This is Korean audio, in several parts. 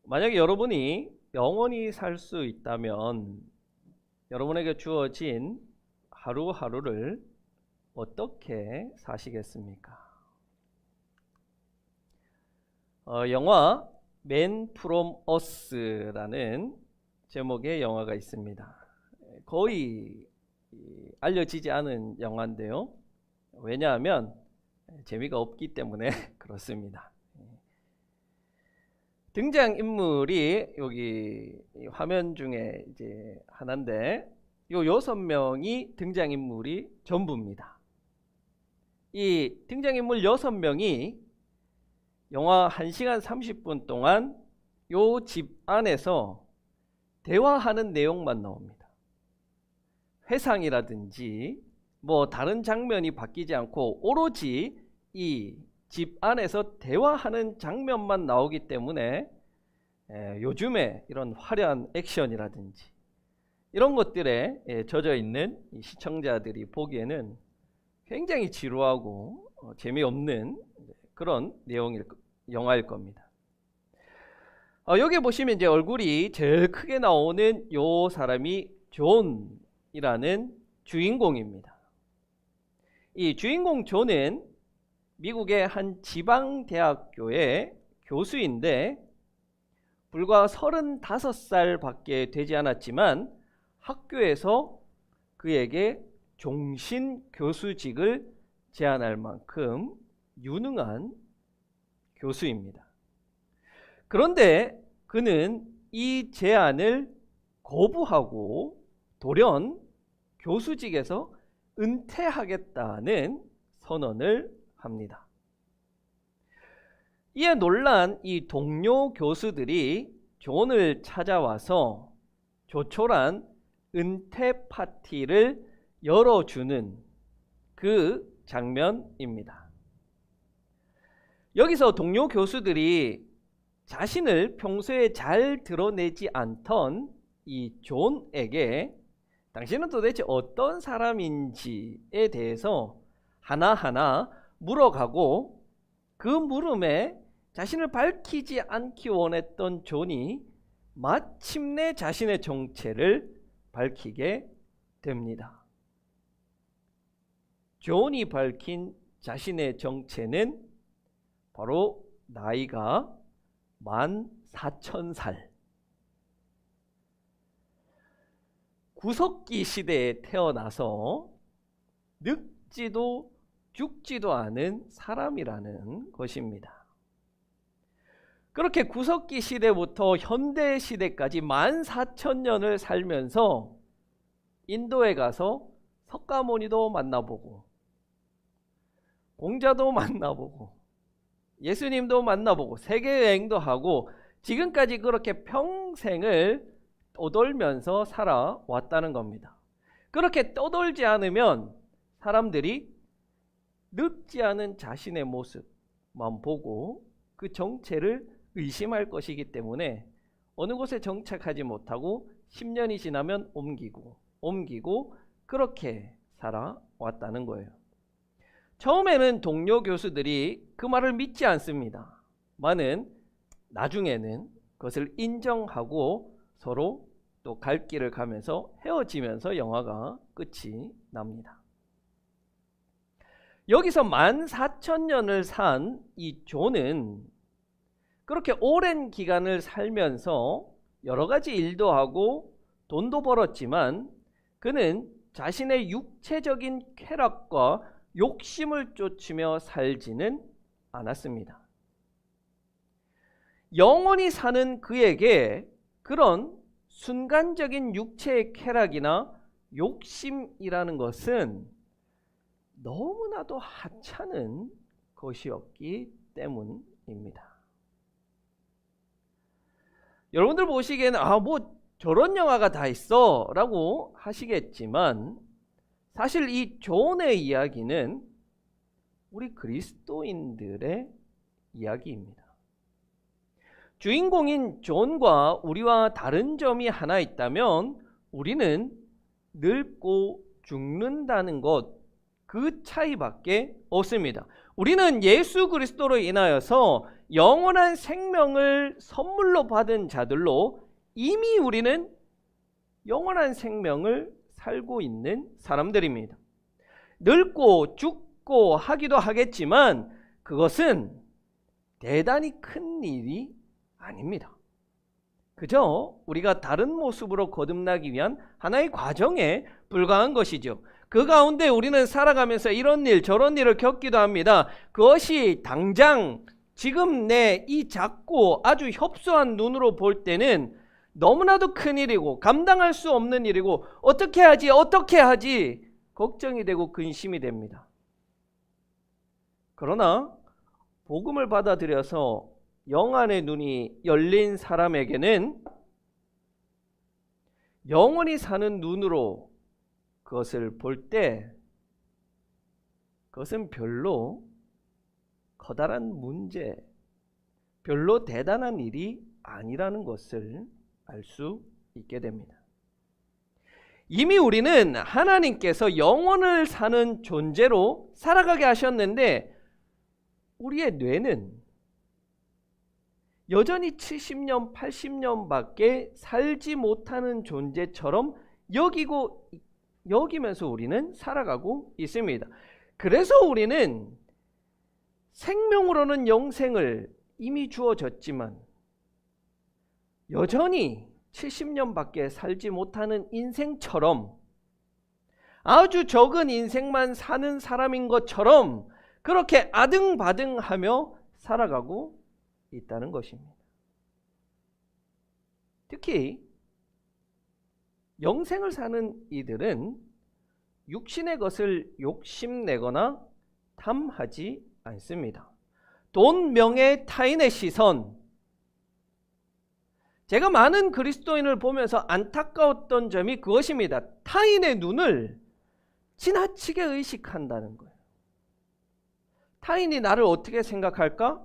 만약에 여러분이 영원히 살 수 있다면 여러분에게 주어진 하루하루를 어떻게 사시겠습니까? 영화 Man from Earth라는 제목의 영화가 있습니다. 거의 알려지지 않은 영화인데요. 왜냐하면 재미가 없기 때문에 그렇습니다. 등장인물이 여기 화면 중에 이제 하나인데 요 6명이 등장인물이 전부입니다. 이 등장인물 6명이 영화 1시간 30분 동안 요 집 안에서 대화하는 내용만 나옵니다. 회상이라든지 뭐 다른 장면이 바뀌지 않고 오로지 이 집 안에서 대화하는 장면만 나오기 때문에 요즘에 이런 화려한 액션이라든지 이런 것들에 젖어 있는 시청자들이 보기에는 굉장히 지루하고 재미없는 그런 영화일 겁니다. 여기 보시면 이제 얼굴이 제일 크게 나오는 요 사람이 존이라는 주인공입니다. 이 주인공 존은 미국의 한 지방대학교의 교수인데 불과 35살 밖에 되지 않았지만 학교에서 그에게 종신 교수직을 제안할 만큼 유능한 교수입니다. 그런데 그는 이 제안을 거부하고 돌연 교수직에서 은퇴하겠다는 선언을 합니다. 이에 놀란 이 동료 교수들이 존을 찾아와서 조촐한 은퇴 파티를 열어주는 그 장면입니다. 여기서 동료 교수들이 자신을 평소에 잘 드러내지 않던 이 존에게 당신은 도대체 어떤 사람인지에 대해서 하나하나 물어가고 그 물음에 자신을 밝히지 않기 원했던 존이 마침내 자신의 정체를 밝히게 됩니다. 존이 밝힌 자신의 정체는 바로 나이가 14,000살. 구석기 시대에 태어나서 늙지도 죽지도 않은 사람이라는 것입니다. 그렇게 구석기 시대부터 현대 시대까지 14,000년을 살면서 인도에 가서 석가모니도 만나보고 공자도 만나보고 예수님도 만나보고 세계여행도 하고 지금까지 그렇게 평생을 떠돌면서 살아왔다는 겁니다. 그렇게 떠돌지 않으면 사람들이 늙지 않은 자신의 모습만 보고 그 정체를 의심할 것이기 때문에 어느 곳에 정착하지 못하고 10년이 지나면 옮기고 그렇게 살아왔다는 거예요. 처음에는 동료 교수들이 그 말을 믿지 않습니다. 많은 나중에는 그것을 인정하고 서로 또 갈 길을 가면서 헤어지면서 영화가 끝이 납니다. 여기서 14,000년을 산 이 존은 그렇게 오랜 기간을 살면서 여러 가지 일도 하고 돈도 벌었지만 그는 자신의 육체적인 쾌락과 욕심을 쫓으며 살지는 않았습니다. 영원히 사는 그에게 그런 순간적인 육체의 쾌락이나 욕심이라는 것은 너무나도 하찮은 것이었기 때문입니다. 여러분들 보시기에는 뭐 저런 영화가 다 있어 라고 하시겠지만 사실 이 존의 이야기는 우리 그리스도인들의 이야기입니다. 주인공인 존과 우리와 다른 점이 하나 있다면 우리는 늙고 죽는다는 것, 그 차이밖에 없습니다. 우리는 예수 그리스도로 인하여서 영원한 생명을 선물로 받은 자들로 이미 우리는 영원한 생명을 살고 있는 사람들입니다. 늙고 죽고 하기도 하겠지만 그것은 대단히 큰 일이 아닙니다. 그저 우리가 다른 모습으로 거듭나기 위한 하나의 과정에 불과한 것이죠. 그 가운데 우리는 살아가면서 이런 일 저런 일을 겪기도 합니다. 그것이 당장 지금 내 이 작고 아주 협소한 눈으로 볼 때는 너무나도 큰 일이고 감당할 수 없는 일이고 어떻게 하지 걱정이 되고 근심이 됩니다. 그러나 복음을 받아들여서 영안의 눈이 열린 사람에게는 영원히 사는 눈으로 그것을 볼 때 그것은 별로 커다란 문제, 별로 대단한 일이 아니라는 것을 알 수 있게 됩니다. 이미 우리는 하나님께서 영원을 사는 존재로 살아가게 하셨는데 우리의 뇌는 여전히 70년, 80년밖에 살지 못하는 존재처럼 여기면서 우리는 살아가고 있습니다. 그래서 우리는 생명으로는 영생을 이미 주어졌지만 여전히 70년밖에 살지 못하는 인생처럼 아주 적은 인생만 사는 사람인 것처럼 그렇게 아등바등하며 살아가고 있다는 것입니다. 특히 영생을 사는 이들은 육신의 것을 욕심내거나 탐하지 않습니다. 돈, 명예, 타인의 시선. 제가 많은 그리스도인을 보면서 안타까웠던 점이 그것입니다. 타인의 눈을 지나치게 의식한다는 거예요. 타인이 나를 어떻게 생각할까?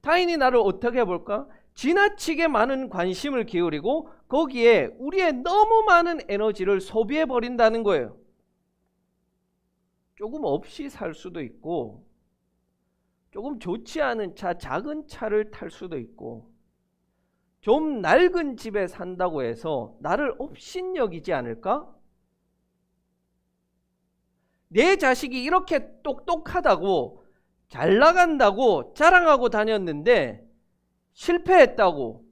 타인이 나를 어떻게 볼까? 지나치게 많은 관심을 기울이고 거기에 우리의 너무 많은 에너지를 소비해 버린다는 거예요. 조금 없이 살 수도 있고 조금 좋지 않은 차, 작은 차를 탈 수도 있고 좀 낡은 집에 산다고 해서 나를 업신여기지 않을까? 내 자식이 이렇게 똑똑하다고 잘 나간다고 자랑하고 다녔는데 실패했다고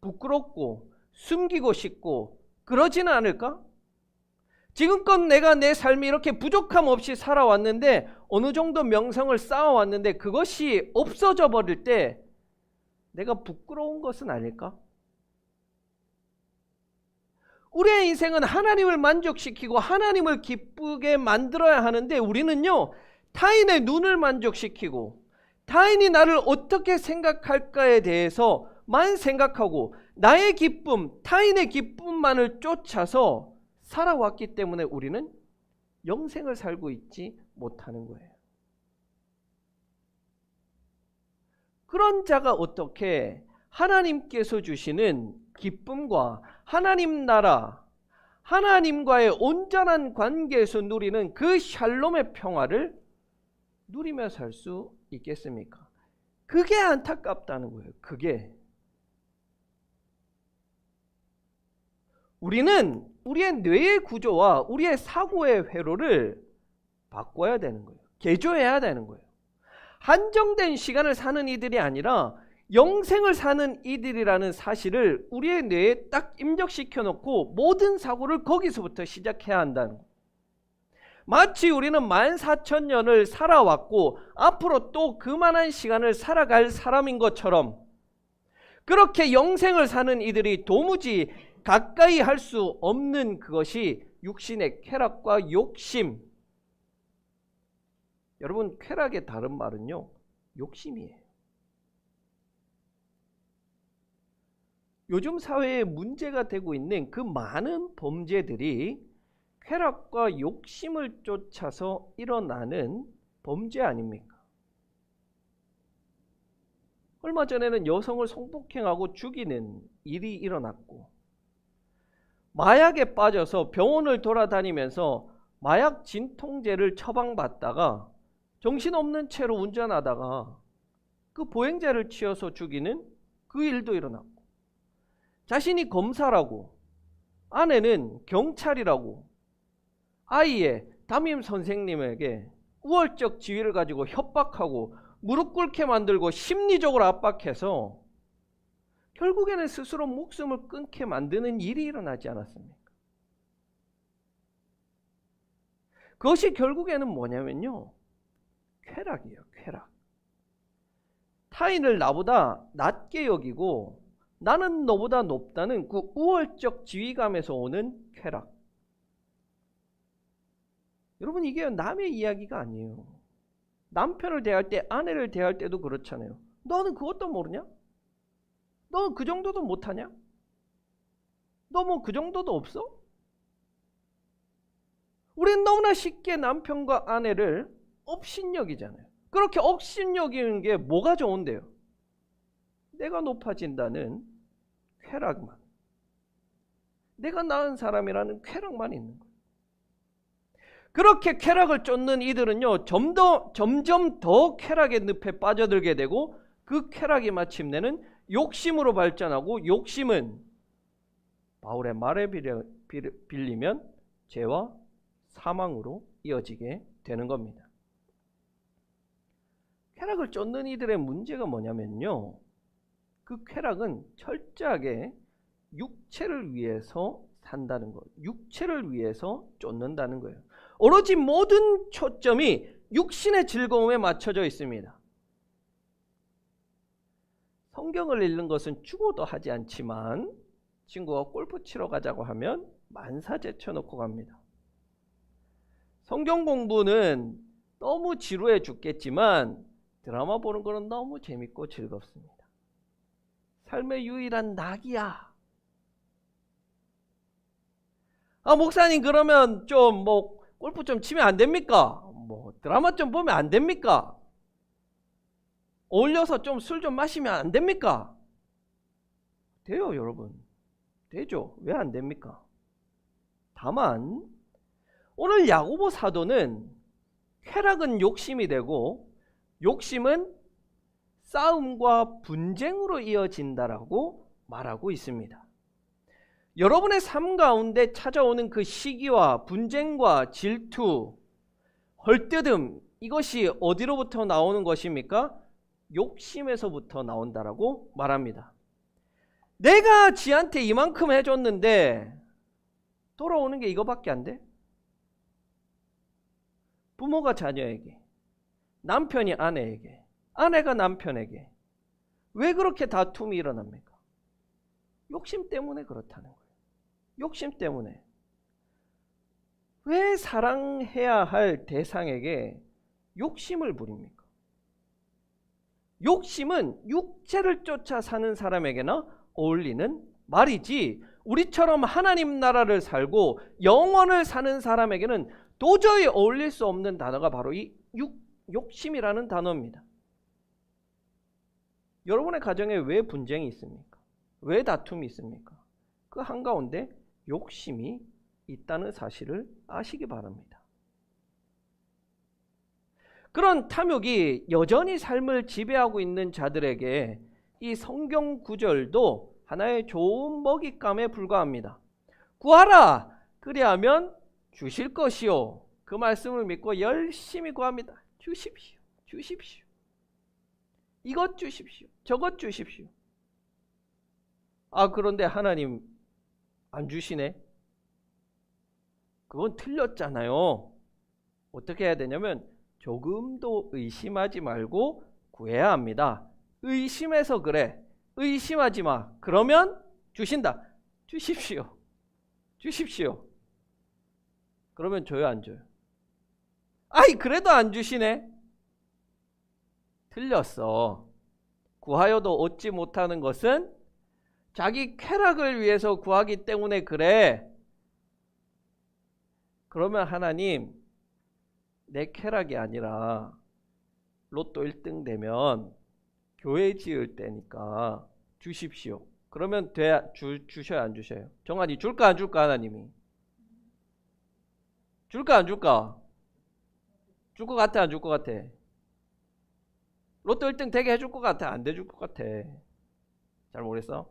부끄럽고 숨기고 싶고 그러지는 않을까? 지금껏 내가 내 삶이 이렇게 부족함 없이 살아왔는데 어느 정도 명성을 쌓아왔는데 그것이 없어져 버릴 때 내가 부끄러운 것은 아닐까? 우리의 인생은 하나님을 만족시키고 하나님을 기쁘게 만들어야 하는데 우리는요 타인의 눈을 만족시키고 타인이 나를 어떻게 생각할까에 대해서만 생각하고 나의 기쁨, 타인의 기쁨만을 쫓아서 살아왔기 때문에 우리는 영생을 살고 있지 못하는 거예요. 그런 자가 어떻게 하나님께서 주시는 기쁨과 하나님 나라, 하나님과의 온전한 관계에서 누리는 그 샬롬의 평화를 누리며 살 수 있겠습니까? 그게 안타깝다는 거예요. 그게. 우리는 우리의 뇌의 구조와 우리의 사고의 회로를 바꿔야 되는 거예요. 개조해야 되는 거예요. 한정된 시간을 사는 이들이 아니라 영생을 사는 이들이라는 사실을 우리의 뇌에 딱 입력시켜 놓고 모든 사고를 거기서부터 시작해야 한다는 거예요. 마치 우리는 14,000년을 살아왔고 앞으로 또 그만한 시간을 살아갈 사람인 것처럼 그렇게 영생을 사는 이들이 도무지 가까이 할 수 없는 그것이 육신의 쾌락과 욕심. 여러분, 쾌락의 다른 말은요, 욕심이에요. 요즘 사회에 문제가 되고 있는 그 많은 범죄들이 쾌락과 욕심을 쫓아서 일어나는 범죄 아닙니까? 얼마 전에는 여성을 성폭행하고 죽이는 일이 일어났고 마약에 빠져서 병원을 돌아다니면서 마약 진통제를 처방받다가 정신없는 채로 운전하다가 그 보행자를 치어서 죽이는 그 일도 일어났고, 자신이 검사라고, 아내는 경찰이라고 아이의 담임 선생님에게 우월적 지위를 가지고 협박하고 무릎 꿇게 만들고 심리적으로 압박해서 결국에는 스스로 목숨을 끊게 만드는 일이 일어나지 않았습니까? 그것이 결국에는 뭐냐면요, 쾌락이에요. 쾌락. 타인을 나보다 낮게 여기고 나는 너보다 높다는 그 우월적 지위감에서 오는 쾌락. 여러분, 이게 남의 이야기가 아니에요. 남편을 대할 때, 아내를 대할 때도 그렇잖아요. 너는 그것도 모르냐? 너는 그 정도도 못하냐? 너 뭐 그 정도도 없어? 우리는 너무나 쉽게 남편과 아내를 업신여기잖아요. 그렇게 업신여기는 게 뭐가 좋은데요? 내가 높아진다는 쾌락만, 내가 나은 사람이라는 쾌락만 있는 거예요. 그렇게 쾌락을 쫓는 이들은요, 점점 더 쾌락의 늪에 빠져들게 되고, 그 쾌락이 마침내는 욕심으로 발전하고, 욕심은 바울의 말에 빌리면 죄와 사망으로 이어지게 되는 겁니다. 쾌락을 쫓는 이들의 문제가 뭐냐면요, 그 쾌락은 철저하게 육체를 위해서 산다는 것, 육체를 위해서 쫓는다는 거예요. 오로지 모든 초점이 육신의 즐거움에 맞춰져 있습니다. 성경을 읽는 것은 죽어도 하지 않지만 친구가 골프 치러 가자고 하면 만사 제쳐놓고 갑니다. 성경 공부는 너무 지루해 죽겠지만 드라마 보는 거는 너무 재밌고 즐겁습니다. 삶의 유일한 낙이야. 목사님, 그러면 좀 골프 좀 치면 안 됩니까? 드라마 좀 보면 안 됩니까? 어울려서 좀 술 좀 마시면 안 됩니까? 돼요, 여러분. 되죠. 왜 안 됩니까? 다만 오늘 야고보 사도는 쾌락은 욕심이 되고 욕심은 싸움과 분쟁으로 이어진다라고 말하고 있습니다. 여러분의 삶 가운데 찾아오는 그 시기와 분쟁과 질투, 헐뜯음, 이것이 어디로부터 나오는 것입니까? 욕심에서부터 나온다라고 말합니다. 내가 지한테 이만큼 해줬는데 돌아오는 게 이거밖에 안 돼? 부모가 자녀에게, 남편이 아내에게, 아내가 남편에게 왜 그렇게 다툼이 일어납니까? 욕심 때문에 그렇다는 거예요. 욕심 때문에. 왜 사랑해야 할 대상에게 욕심을 부립니까? 욕심은 육체를 쫓아 사는 사람에게나 어울리는 말이지, 우리처럼 하나님 나라를 살고 영원을 사는 사람에게는 도저히 어울릴 수 없는 단어가 바로 이 욕심이라는 단어입니다. 여러분의 가정에 왜 분쟁이 있습니까? 왜 다툼이 있습니까? 그 한가운데 욕심이 있다는 사실을 아시기 바랍니다. 그런 탐욕이 여전히 삶을 지배하고 있는 자들에게 이 성경 구절도 하나의 좋은 먹잇감에 불과합니다. 구하라, 그리하면 주실 것이요. 그 말씀을 믿고 열심히 구합니다. 주십시오, 주십시오. 이것 주십시오, 저것 주십시오. 그런데 하나님 안 주시네? 그건 틀렸잖아요. 어떻게 해야 되냐면 조금도 의심하지 말고 구해야 합니다. 의심해서 그래. 의심하지 마. 그러면 주신다. 주십시오. 주십시오. 그러면 줘요, 안 줘요? 그래도 안 주시네? 틀렸어. 구하여도 얻지 못하는 것은 자기 쾌락을 위해서 구하기 때문에 그래. 그러면 하나님, 내 쾌락이 아니라 로또 1등 되면 교회 지을 때니까 주십시오. 그러면 주셔야 안 주셔요? 정한이 줄까 안 줄까, 하나님이? 줄까 안 줄까? 줄 것 같아 안 줄 것 같아? 로또 1등 되게 해줄 것 같아 안 돼줄 것 같아? 잘 모르겠어.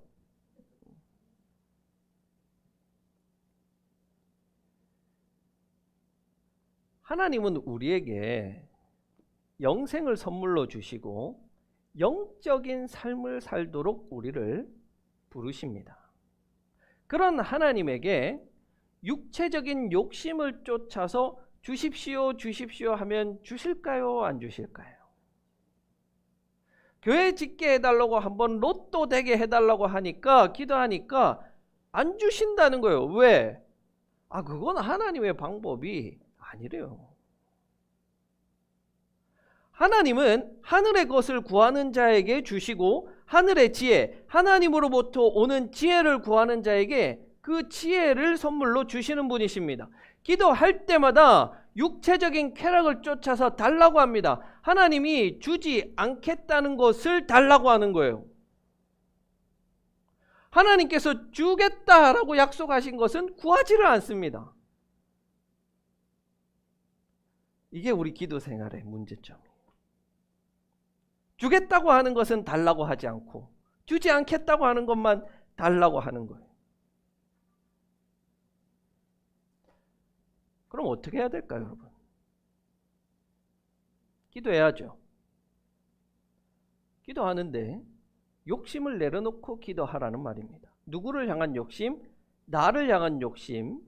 하나님은 우리에게 영생을 선물로 주시고 영적인 삶을 살도록 우리를 부르십니다. 그런 하나님에게 육체적인 욕심을 쫓아서 주십시오 주십시오 하면 주실까요 안 주실까요? 교회 짓게 해달라고 한번 로또 되게 해달라고 하니까 기도하니까 안 주신다는 거예요. 왜? 그건 하나님의 방법이 아니래요. 하나님은 하늘의 것을 구하는 자에게 주시고 하늘의 지혜, 하나님으로부터 오는 지혜를 구하는 자에게 그 지혜를 선물로 주시는 분이십니다. 기도할 때마다 육체적인 쾌락을 쫓아서 달라고 합니다. 하나님이 주지 않겠다는 것을 달라고 하는 거예요. 하나님께서 주겠다라고 약속하신 것은 구하지를 않습니다. 이게 우리 기도 생활의 문제점이에요. 주겠다고 하는 것은 달라고 하지 않고 주지 않겠다고 하는 것만 달라고 하는 거예요. 그럼 어떻게 해야 될까요, 여러분? 기도해야죠. 기도하는데 욕심을 내려놓고 기도하라는 말입니다. 누구를 향한 욕심? 나를 향한 욕심,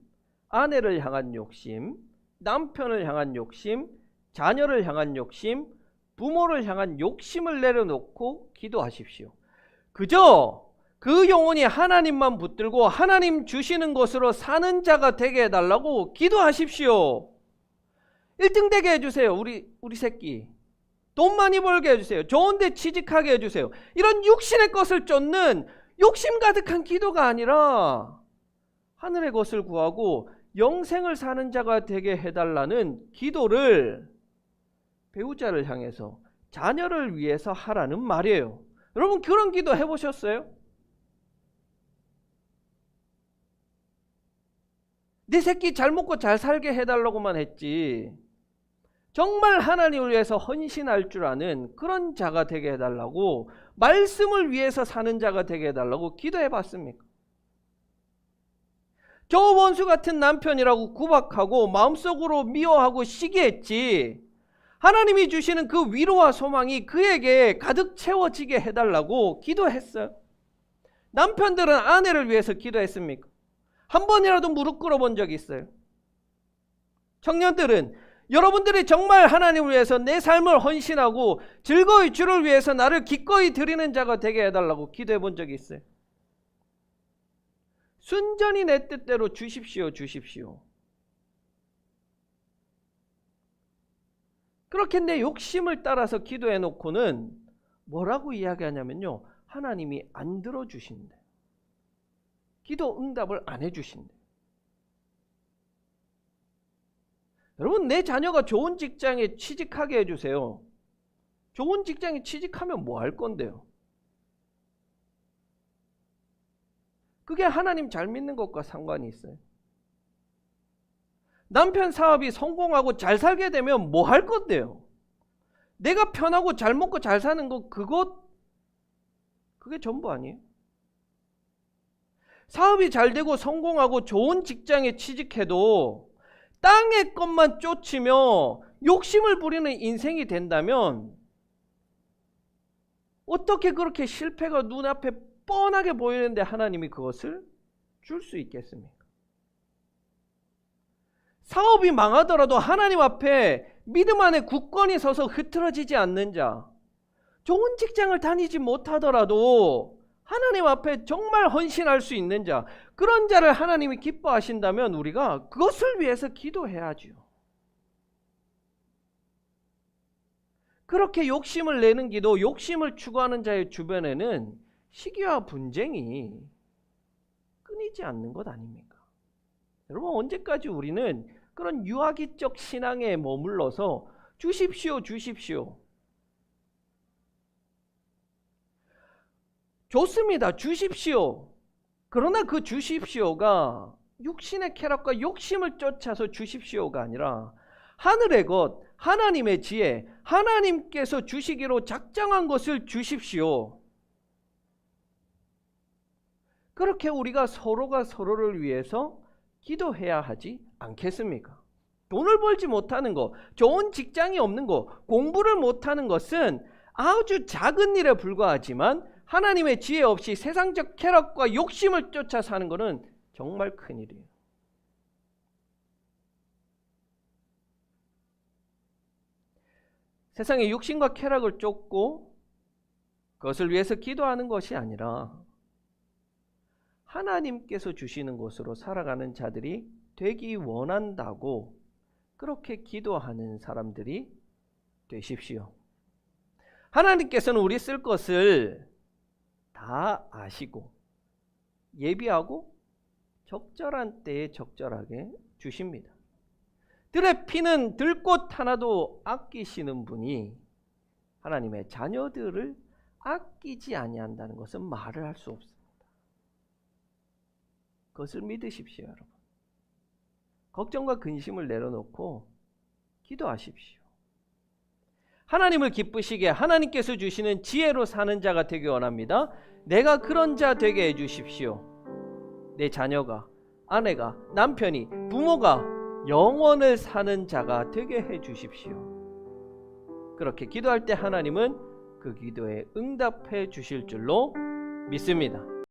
아내를 향한 욕심, 남편을 향한 욕심, 자녀를 향한 욕심, 부모를 향한 욕심을 내려놓고 기도하십시오. 그저 그 영혼이 하나님만 붙들고 하나님 주시는 것으로 사는 자가 되게 해달라고 기도하십시오. 1등 되게 해주세요. 우리 새끼. 돈 많이 벌게 해주세요. 좋은 데 취직하게 해주세요. 이런 육신의 것을 쫓는 욕심 가득한 기도가 아니라 하늘의 것을 구하고 영생을 사는 자가 되게 해달라는 기도를 배우자를 향해서 자녀를 위해서 하라는 말이에요. 여러분 그런 기도 해보셨어요? 네 새끼 잘 먹고 잘 살게 해달라고만 했지 정말 하나님을 위해서 헌신할 줄 아는 그런 자가 되게 해달라고 말씀을 위해서 사는 자가 되게 해달라고 기도해봤습니까? 저 원수 같은 남편이라고 구박하고 마음속으로 미워하고 시기했지 하나님이 주시는 그 위로와 소망이 그에게 가득 채워지게 해달라고 기도했어요. 남편들은 아내를 위해서 기도했습니까? 한 번이라도 무릎 꿇어본 적이 있어요? 청년들은 여러분들이 정말 하나님을 위해서 내 삶을 헌신하고 즐거이 주를 위해서 나를 기꺼이 드리는 자가 되게 해달라고 기도해 본 적이 있어요? 순전히 내 뜻대로 주십시오 주십시오. 그렇게 내 욕심을 따라서 기도해 놓고는 뭐라고 이야기하냐면요, 하나님이 안 들어주신대. 기도 응답을 안 해주신대. 여러분 내 자녀가 좋은 직장에 취직하게 해주세요. 좋은 직장에 취직하면 뭐 할 건데요? 그게 하나님 잘 믿는 것과 상관이 있어요. 남편 사업이 성공하고 잘 살게 되면 뭐 할 건데요? 내가 편하고 잘 먹고 잘 사는 거 그게 전부 아니에요? 사업이 잘 되고 성공하고 좋은 직장에 취직해도 땅의 것만 쫓으며 욕심을 부리는 인생이 된다면 어떻게 그렇게 실패가 눈앞에 뻔하게 보이는데 하나님이 그것을 줄 수 있겠습니까? 사업이 망하더라도 하나님 앞에 믿음 안에 굳건히 서서 흐트러지지 않는 자, 좋은 직장을 다니지 못하더라도 하나님 앞에 정말 헌신할 수 있는 자, 그런 자를 하나님이 기뻐하신다면 우리가 그것을 위해서 기도해야죠. 그렇게 욕심을 내는 기도, 욕심을 추구하는 자의 주변에는 시기와 분쟁이 끊이지 않는 것 아닙니까? 여러분 언제까지 우리는 그런 유아기적 신앙에 머물러서 주십시오 주십시오. 좋습니다. 주십시오. 그러나 그 주십시오가 육신의 쾌락과 욕심을 쫓아서 주십시오가 아니라 하늘의 것, 하나님의 지혜, 하나님께서 주시기로 작정한 것을 주십시오. 그렇게 우리가 서로가 서로를 위해서 기도해야 하지 않겠습니까? 돈을 벌지 못하는 것, 좋은 직장이 없는 것, 공부를 못하는 것은 아주 작은 일에 불과하지만 하나님의 지혜 없이 세상적 쾌락과 욕심을 쫓아 사는 것은 정말 큰일이에요. 세상의 육신과 쾌락을 쫓고 그것을 위해서 기도하는 것이 아니라 하나님께서 주시는 것으로 살아가는 자들이 되기 원한다고 그렇게 기도하는 사람들이 되십시오. 하나님께서는 우리 쓸 것을 다 아시고 예비하고 적절한 때에 적절하게 주십니다. 들에 피는 들꽃 하나도 아끼시는 분이 하나님의 자녀들을 아끼지 아니한다는 것은 말을 할 수 없습니다. 그것을 믿으십시오, 여러분. 걱정과 근심을 내려놓고 기도하십시오. 하나님을 기쁘시게 하나님께서 주시는 지혜로 사는 자가 되기 원합니다. 내가 그런 자 되게 해주십시오. 내 자녀가, 아내가, 남편이, 부모가 영원을 사는 자가 되게 해주십시오. 그렇게 기도할 때 하나님은 그 기도에 응답해 주실 줄로 믿습니다.